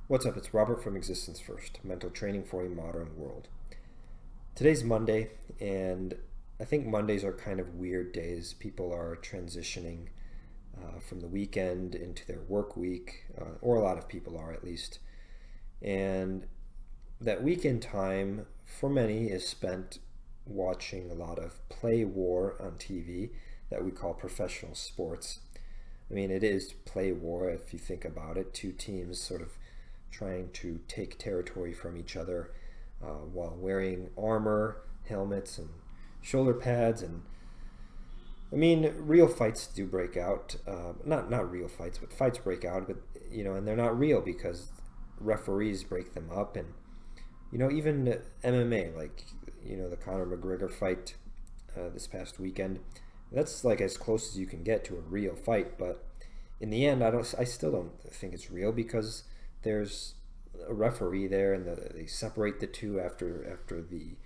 What's up? It's Robert from Existence First, mental training for a modern world. Today's Monday, and I think Mondays are kind of weird days. People are transitioning from the weekend into their work week, or a lot of people are at least. And that weekend time for many is spent watching a lot of play war on TV that we call professional sports. I mean, it is play war if you think about it. Two teams sort of trying to take territory from each other while wearing armor, helmets, and shoulder pads. And I mean, real fights do break out. Not real fights, but fights break out. But and they're not real because referees break them up. And even MMA, like the Conor McGregor fight this past weekend. That's like as close as you can get to a real fight, but in the end, I still don't think it's real because there's a referee there, and they separate the two after the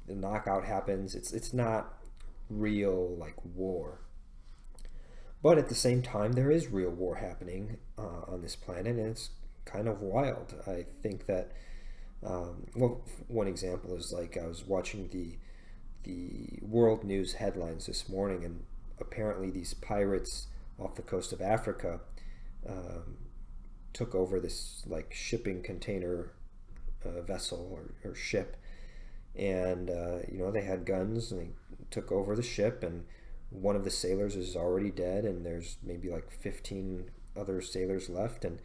knockout happens. It's not real like war, but at the same time, there is real war happening on this planet, and it's kind of wild. I think that one example is like I was watching the world news headlines this morning, and apparently these pirates off the coast of Africa took over this like shipping container vessel or ship, and they had guns and they took over the ship, and one of the sailors is already dead, and there's maybe like 15 other sailors left, and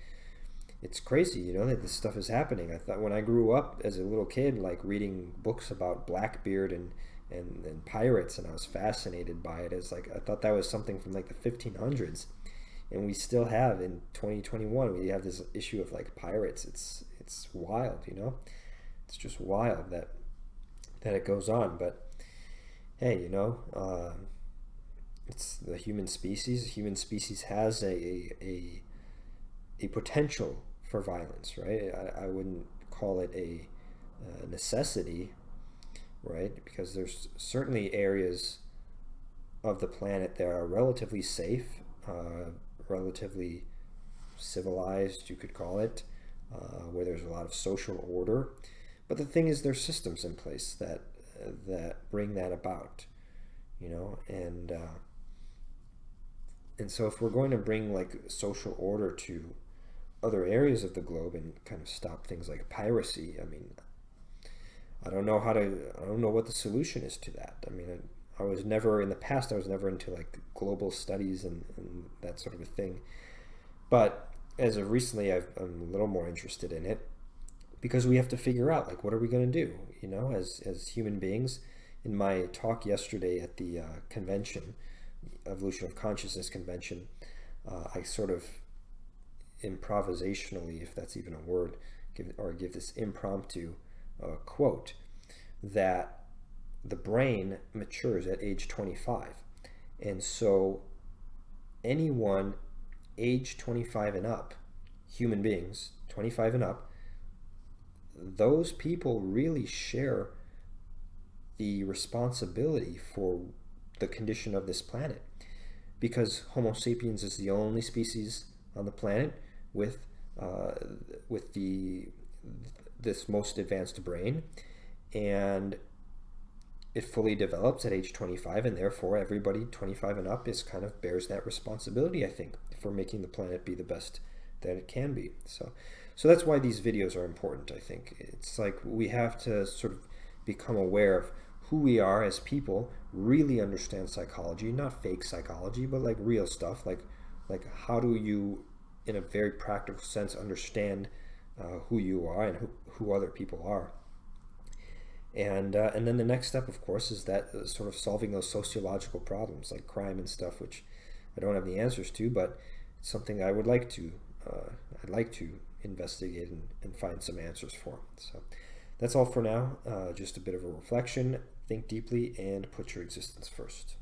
it's crazy, that this stuff is happening. I thought when I grew up as a little kid, like reading books about Blackbeard and pirates, and I was fascinated by it. As like I thought that was something from like the 1500s, and we still have in 2021 we have this issue of like pirates. It's wild, it's just wild that it goes on. But hey, it's the human species. The human species has a potential for violence, right? I wouldn't call it a necessity, right? Because there's certainly areas of the planet that are relatively safe, relatively civilized, you could call it, where there's a lot of social order. But the thing is, there's systems in place that bring that about, and so if we're going to bring like social order to other areas of the globe and kind of stop things like piracy, I mean, I don't know what the solution is to that. I mean, in the past, I was never into like global studies and that sort of a thing. But as of recently, I'm a little more interested in it because we have to figure out like, what are we going to do, as human beings. In my talk yesterday at the convention, Evolution of Consciousness convention, I sort of improvisationally, if that's even a word, give this impromptu quote that the brain matures at age 25. And so anyone age 25 and up, human beings 25 and up, those people really share the responsibility for the condition of this planet, because Homo sapiens is the only species on the planet with this most advanced brain, and it fully develops at age 25, and therefore everybody 25 and up is kind of bears that responsibility, I think, for making the planet be the best that it can be. So that's why these videos are important. I think it's like we have to sort of become aware of who we are as people, really understand psychology, not fake psychology, but like real stuff, like how do you, in a very practical sense, understand who you are and who other people are. And then the next step, of course, is that sort of solving those sociological problems like crime and stuff, which I don't have the answers to, but it's something I'd like to investigate and find some answers for. So that's all for now. Just a bit of a reflection. Think deeply and put your existence first.